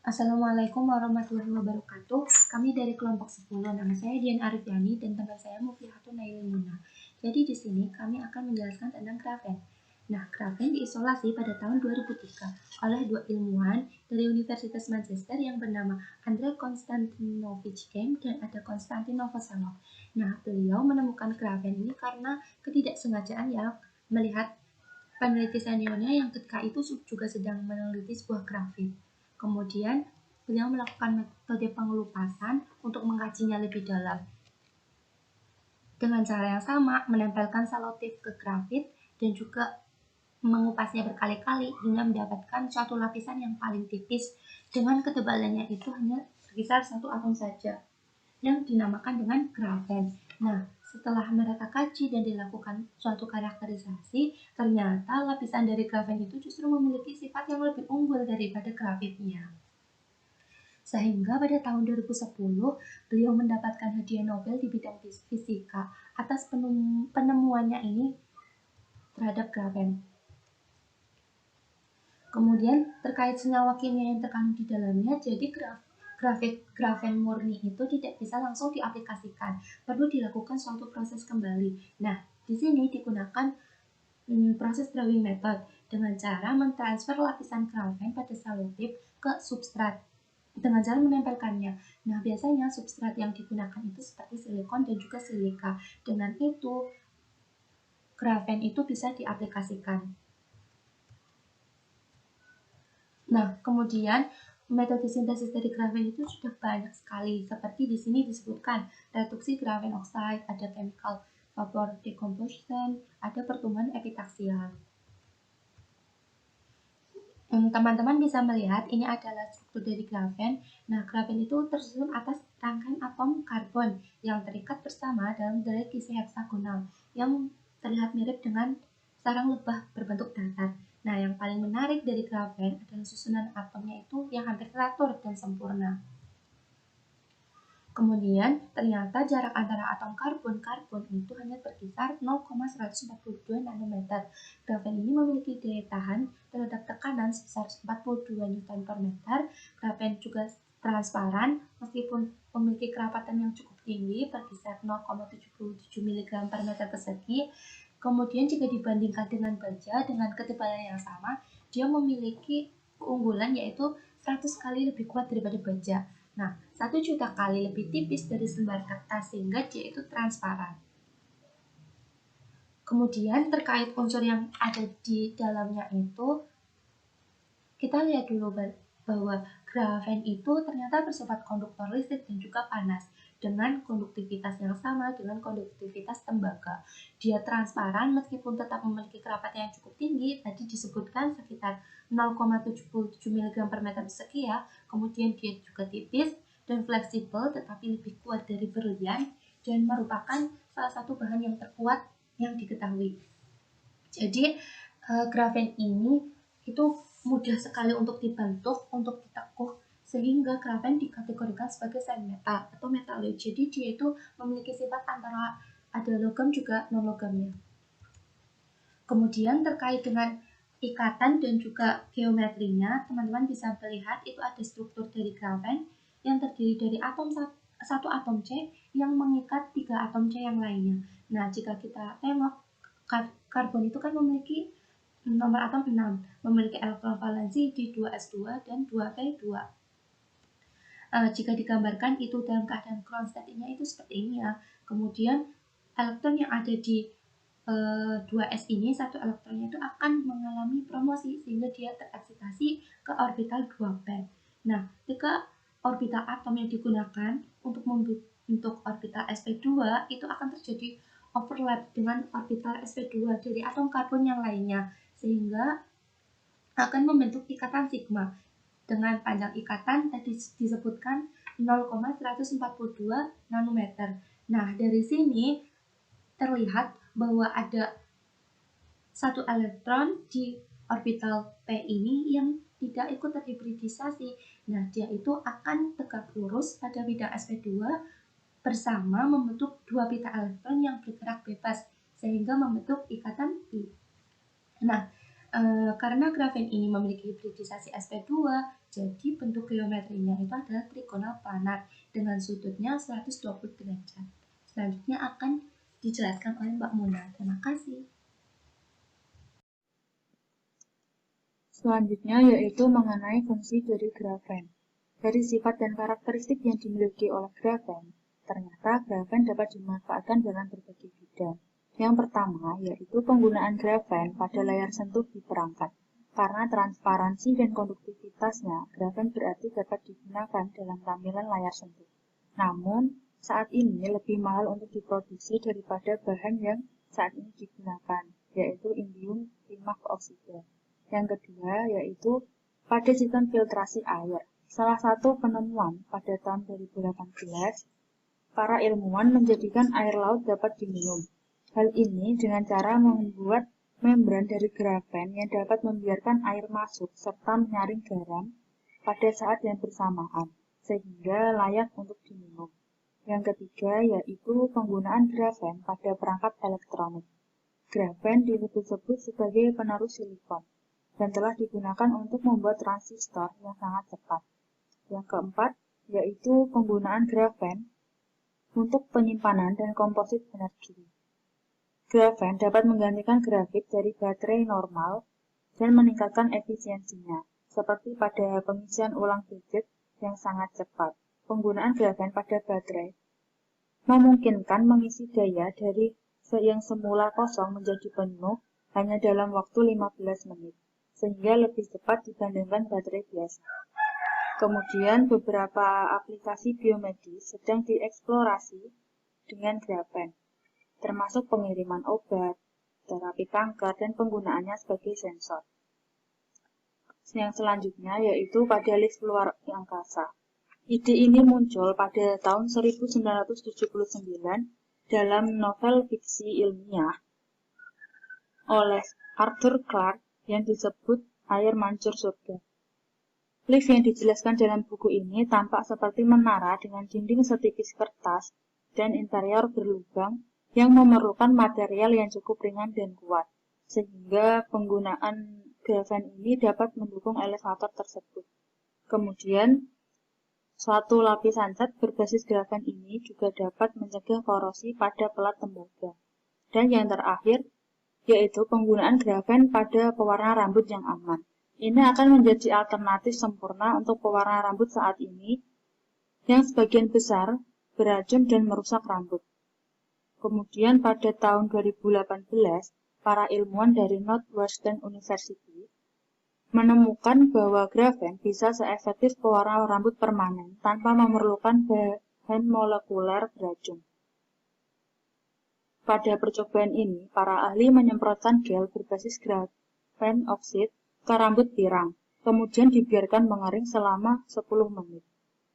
Assalamualaikum warahmatullahi wabarakatuh. Kami dari kelompok 10. Nama saya Dian Arifiani dan teman saya Mufihatun Nailul Muna. Jadi di sini kami akan menjelaskan tentang grafen. Nah, grafen diisolasi pada tahun 2003 oleh dua ilmuwan dari Universitas Manchester yang bernama Andrei Konstantinovich Geim dan ada Konstantin Novoselov. Nah, beliau menemukan grafen ini karena ketidaksengajaan ya melihat peneliti seniornya yang ketika itu juga sedang meneliti sebuah grafit. Kemudian, beliau melakukan metode pengelupasan untuk mengkajinya lebih dalam. Dengan cara yang sama, menempelkan selotip ke grafit dan juga mengupasnya berkali-kali hingga mendapatkan suatu lapisan yang paling tipis dengan ketebalannya itu hanya berkisar 1 atom saja yang dinamakan dengan grafen. Nah, setelah mereka kaji dan dilakukan suatu karakterisasi, ternyata lapisan dari grafen itu justru memiliki sifat yang lebih unggul daripada grafitnya. Sehingga pada tahun 2010, beliau mendapatkan hadiah Nobel di bidang fisika atas penemuannya ini terhadap grafen. Kemudian terkait senyawa kimia yang terkandung di dalamnya, jadi grafen murni itu tidak bisa langsung diaplikasikan, perlu dilakukan suatu proses kembali. Nah, di sini digunakan proses drawing method dengan cara mentransfer lapisan grafen pada selotip ke substrat dengan cara menempelkannya. Nah, biasanya substrat yang digunakan itu seperti silikon dan juga silika. Dengan itu, grafen itu bisa diaplikasikan. Nah, kemudian metode sintesis dari grafen itu sudah banyak sekali. Seperti di sini disebutkan reduksi grafen oxide, ada chemical vapor decomposition, ada pertumbuhan epitaksial. Teman-teman bisa melihat ini adalah struktur dari grafen. Nah, grafen itu tersusun atas rangkaian atom karbon yang terikat bersama dalam dari kisi heksagonal yang terlihat mirip dengan sarang lebah berbentuk datar. Nah, yang paling menarik dari grafen adalah susunan atomnya itu yang hampir teratur dan sempurna. Kemudian, ternyata jarak antara atom karbon-karbon itu hanya berkisar 0,142 nanometer. Grafen ini memiliki daya tahan terhadap tekanan sebesar 42 Newton per meter. Grafen juga transparan meskipun memiliki kerapatan yang cukup tinggi berkisar 0,77 mg per meter persegi. Kemudian jika dibandingkan dengan baja dengan ketebalan yang sama, dia memiliki keunggulan yaitu 100 kali lebih kuat daripada baja. Nah, 1 juta kali lebih tipis dari selembar kertas sehingga dia itu transparan. Kemudian terkait unsur yang ada di dalamnya itu, kita lihat dulu bahwa grafen itu ternyata bersifat konduktor listrik dan juga panas dengan konduktivitas yang sama dengan konduktivitas tembaga. Dia transparan meskipun tetap memiliki kerapatan yang cukup tinggi, tadi disebutkan sekitar 0,77 mg per meter persegi ya. Kemudian dia juga tipis dan fleksibel tetapi lebih kuat dari berlian dan merupakan salah satu bahan yang terkuat yang diketahui. Jadi grafen ini itu mudah sekali untuk dibentuk, untuk ditekuh, sehingga grafen dikategorikan sebagai sand metal atau metaloid. Jadi dia itu memiliki sifat antara ada logam juga non logamnya. Kemudian terkait dengan ikatan dan juga geometrinya, teman-teman bisa melihat itu ada struktur dari grafen yang terdiri dari satu atom C yang mengikat 3 atom C yang lainnya. Nah, jika kita tengok, karbon itu kan memiliki nomor atom 6, memiliki elektron valensi di 2s2 dan 2p2. Jika digambarkan itu dalam keadaan Kronstadtnya itu seperti ini ya. Kemudian elektron yang ada di 2s ini, satu elektronnya itu akan mengalami promosi sehingga dia tereksitasi ke orbital 2p. Nah, jika orbital atom yang digunakan untuk membentuk orbital sp2 itu akan terjadi overlap dengan orbital sp2 dari atom karbon yang lainnya, sehingga akan membentuk ikatan sigma dengan panjang ikatan tadi disebutkan 0,142 nanometer. Nah, dari sini terlihat bahwa ada satu elektron di orbital P ini yang tidak ikut terhibridisasi. Nah, dia itu akan tegak lurus pada bidang sp2 bersama membentuk 2 pita elektron yang bergerak bebas sehingga membentuk ikatan pi. Nah, Karena grafen ini memiliki hibridisasi sp2, jadi bentuk geometrinya itu adalah trigonal planar dengan sudutnya 120 derajat. Selanjutnya akan dijelaskan oleh Mbak Muna. Terima kasih. Selanjutnya yaitu mengenai fungsi dari grafen. Dari sifat dan karakteristik yang dimiliki oleh grafen, ternyata grafen dapat dimanfaatkan dalam berbagai bidang. Yang pertama yaitu penggunaan grafen pada layar sentuh di perangkat. Karena transparansi dan konduktivitasnya, grafen berarti dapat digunakan dalam tampilan layar sentuh. Namun, saat ini lebih mahal untuk diproduksi daripada bahan yang saat ini digunakan, yaitu indium timah oksida. Yang kedua yaitu pada sistem filtrasi air. Salah satu penemuan pada tahun 2018, para ilmuwan menjadikan air laut dapat diminum. Hal ini dengan cara membuat membran dari grafen yang dapat membiarkan air masuk serta menyaring garam pada saat yang bersamaan, sehingga layak untuk diminum. Yang ketiga yaitu penggunaan grafen pada perangkat elektronik. Grafen disebut sebagai penerus silikon dan telah digunakan untuk membuat transistor yang sangat cepat. Yang keempat, yaitu penggunaan grafen untuk penyimpanan dan komposit energi. Grafen dapat menggantikan grafit dari baterai normal dan meningkatkan efisiensinya, seperti pada pengisian ulang gadget yang sangat cepat. Penggunaan grafen pada baterai memungkinkan mengisi daya dari yang semula kosong menjadi penuh hanya dalam waktu 15 menit. Sehingga lebih cepat dibandingkan baterai biasa. Kemudian beberapa aplikasi biomedis sedang dieksplorasi dengan grafen, termasuk pengiriman obat, terapi kanker, dan penggunaannya sebagai sensor. Yang selanjutnya yaitu pada list luar angkasa. Ide ini muncul pada tahun 1979 dalam novel fiksi ilmiah oleh Arthur Clarke yang disebut Air Mancur Surga. Lift yang dijelaskan dalam buku ini tampak seperti menara dengan dinding setipis kertas dan interior berlubang yang memerlukan material yang cukup ringan dan kuat, sehingga penggunaan grafen ini dapat mendukung elevator tersebut. Kemudian, suatu lapisan cat berbasis grafen ini juga dapat mencegah korosi pada pelat tembaga. Dan yang terakhir, yaitu penggunaan grafen pada pewarna rambut yang aman. Ini akan menjadi alternatif sempurna untuk pewarna rambut saat ini, yang sebagian besar beracun dan merusak rambut. Kemudian pada tahun 2018, para ilmuwan dari Northwestern University menemukan bahwa grafen bisa seefektif pewarna rambut permanen tanpa memerlukan bahan molekuler beracun. Pada percobaan ini, para ahli menyemprotkan gel berbasis grafen oksid ke rambut pirang, kemudian dibiarkan mengering selama 10 menit.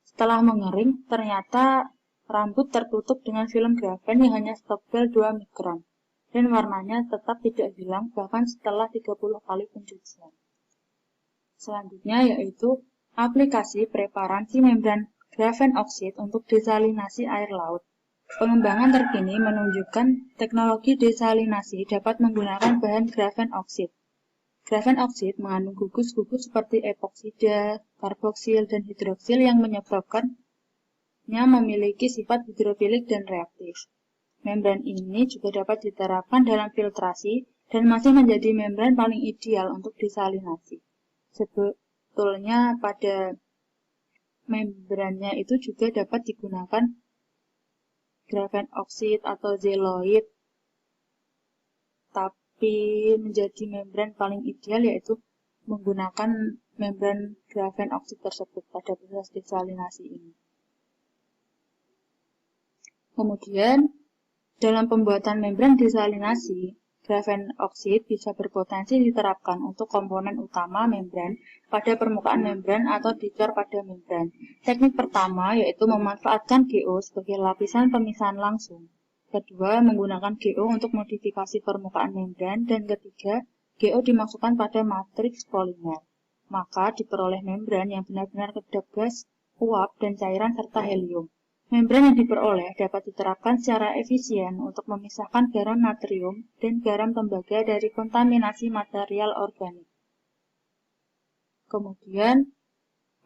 Setelah mengering, ternyata rambut tertutup dengan film grafen yang hanya setebal 2 mikron, dan warnanya tetap tidak hilang bahkan setelah 30 kali pencucian. Selanjutnya yaitu aplikasi preparansi membran grafen oksid untuk desalinasi air laut. Pengembangan terkini menunjukkan teknologi desalinasi dapat menggunakan bahan grafen oksid. Grafen oksid mengandung gugus-gugus seperti epoksida, karboksil, dan hidroksil yang menyebabkannya memiliki sifat hidrofilik dan reaktif. Membran ini juga dapat diterapkan dalam filtrasi dan masih menjadi membran paling ideal untuk desalinasi. Sebetulnya pada membrannya itu juga dapat digunakan grafen oksid atau zeoloid, tapi menjadi membran paling ideal yaitu menggunakan membran grafen oksid tersebut pada proses desalinasi ini. Kemudian, dalam pembuatan membran desalinasi, grafen oksid bisa berpotensi diterapkan untuk komponen utama membran pada permukaan membran atau dicor pada membran. Teknik pertama yaitu memanfaatkan GO sebagai lapisan pemisahan langsung. Kedua, menggunakan GO untuk modifikasi permukaan membran. Dan ketiga, GO dimasukkan pada matriks polimer. Maka diperoleh membran yang benar-benar kedap gas, uap, dan cairan serta helium. Membran yang diperoleh dapat diterapkan secara efisien untuk memisahkan garam natrium dan garam tembaga dari kontaminasi material organik. Kemudian,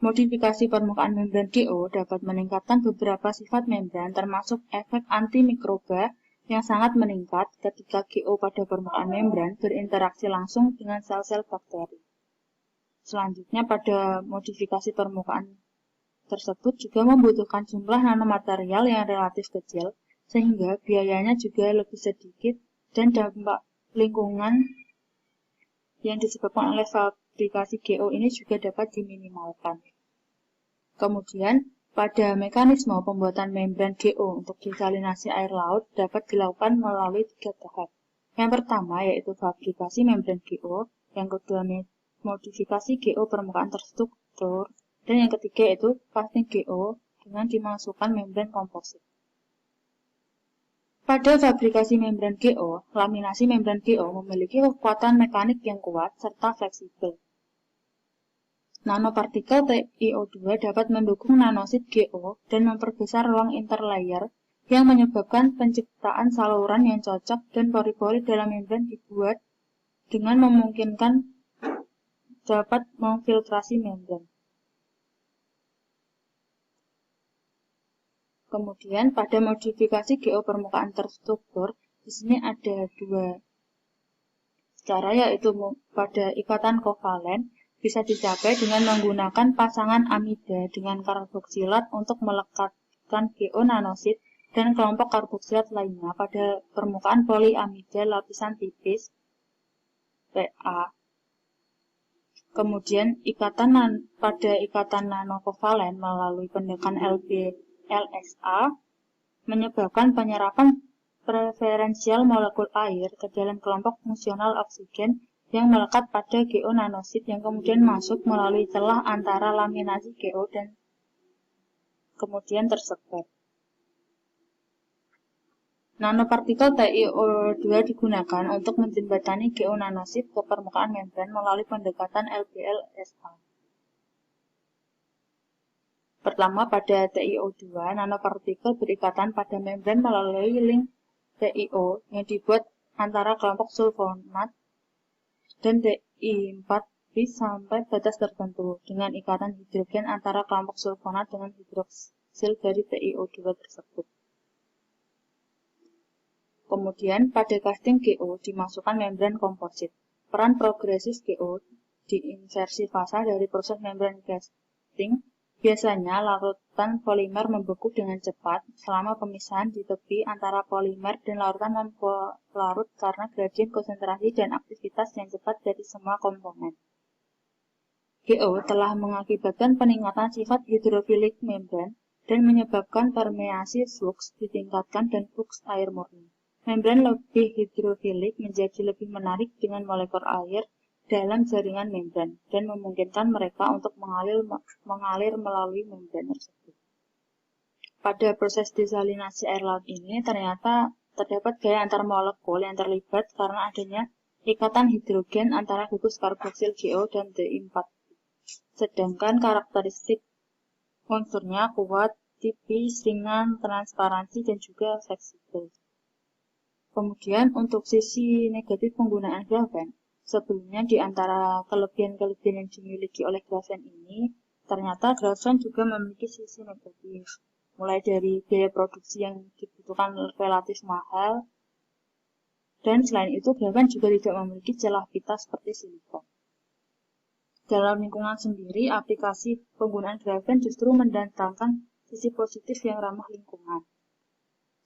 modifikasi permukaan membran GO dapat meningkatkan beberapa sifat membran termasuk efek antimikroba yang sangat meningkat ketika GO pada permukaan membran berinteraksi langsung dengan sel-sel bakteri. Selanjutnya, pada modifikasi permukaan tersebut juga membutuhkan jumlah nanomaterial yang relatif kecil, sehingga biayanya juga lebih sedikit dan dampak lingkungan yang disebabkan oleh fabrikasi GO ini juga dapat diminimalkan. Kemudian, pada mekanisme pembuatan membran GO untuk desalinasi air laut dapat dilakukan melalui 3 tahap. Yang pertama yaitu fabrikasi membran GO, yang kedua modifikasi GO permukaan terstruktur, dan yang ketiga yaitu casting GO dengan dimasukkan membran komposit. Pada fabrikasi membran GO, laminasi membran GO memiliki kekuatan mekanik yang kuat serta fleksibel. Nanopartikel TiO2 dapat mendukung nanosit GO dan memperbesar ruang interlayer yang menyebabkan penciptaan saluran yang cocok dan pori-pori dalam membran dibuat dengan memungkinkan dapat memfiltrasi membran. Kemudian pada modifikasi GO permukaan terstruktur, di sini ada 2 cara, yaitu pada ikatan kovalen bisa dicapai dengan menggunakan pasangan amida dengan karboksilat untuk melekatkan GO nanosit dan kelompok karboksilat lainnya pada permukaan poliamida lapisan tipis PA. Kemudian pada ikatan nanokovalen melalui pendekatan LSA menyebabkan penyerapan preferensial molekul air ke dalam kelompok fungsional oksigen yang melekat pada GO nanosit yang kemudian masuk melalui celah antara laminasi GO dan kemudian tersebar. Nanopartikel TiO2 digunakan untuk menjembatani GO nanosit ke permukaan membran melalui pendekatan LSA. Pertama, pada TiO2, nanopartikel berikatan pada membran melalui link TiO yang dibuat antara kelompok sulfonat dan Ti4 sampai batas tertentu dengan ikatan hidrogen antara kelompok sulfonat dengan hidroksil dari TiO2 tersebut. Kemudian pada casting GO dimasukkan membran komposit. Peran progresif GO di inversi fasa dari proses membran casting biasanya larutan polimer membeku dengan cepat selama pemisahan di tepi antara polimer dan larutan non-pelarut karena gradien konsentrasi dan aktivitas yang cepat dari semua komponen. GO telah mengakibatkan peningkatan sifat hidrofilik membran dan menyebabkan permeasi flux ditingkatkan dan flux air murni. Membran lebih hidrofilik menjadi lebih menarik dengan molekul air dalam jaringan membran dan memungkinkan mereka untuk mengalir melalui membran tersebut. Pada proses desalinasi air laut ini ternyata terdapat gaya antar molekul yang terlibat karena adanya ikatan hidrogen antara gugus karboksil GO dan Ti4. Sedangkan karakteristik unsurnya kuat, tipis, ringan, transparansi, dan juga fleksibel. Kemudian untuk sisi negatif penggunaan grafen, sebelumnya di antara kelebihan-kelebihan yang dimiliki oleh grafen ini, ternyata grafen juga memiliki sisi negatif. Mulai dari biaya produksi yang dibutuhkan relatif mahal, dan selain itu grafen juga tidak memiliki celah pita seperti silikon. Dalam lingkungan sendiri, aplikasi penggunaan grafen justru mendatangkan sisi positif yang ramah lingkungan.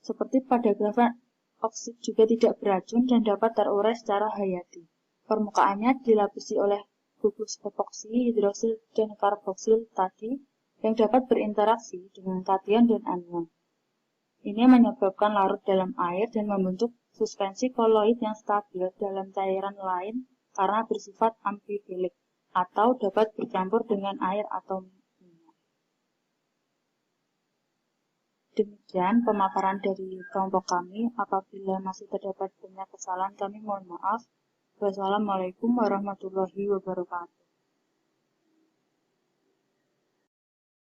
Seperti pada grafen, oksid juga tidak beracun dan dapat terurai secara hayati. Permukaannya dilapisi oleh gugus epoksi, hidroksil, dan karboksil tadi yang dapat berinteraksi dengan kation dan anion. Ini menyebabkan larut dalam air dan membentuk suspensi koloid yang stabil dalam cairan lain karena bersifat amfifilik atau dapat bercampur dengan air atau minyak. Demikian pemaparan dari kelompok kami. Apabila masih terdapat banyak kesalahan, kami mohon maaf. Wassalamualaikum warahmatullahi wabarakatuh.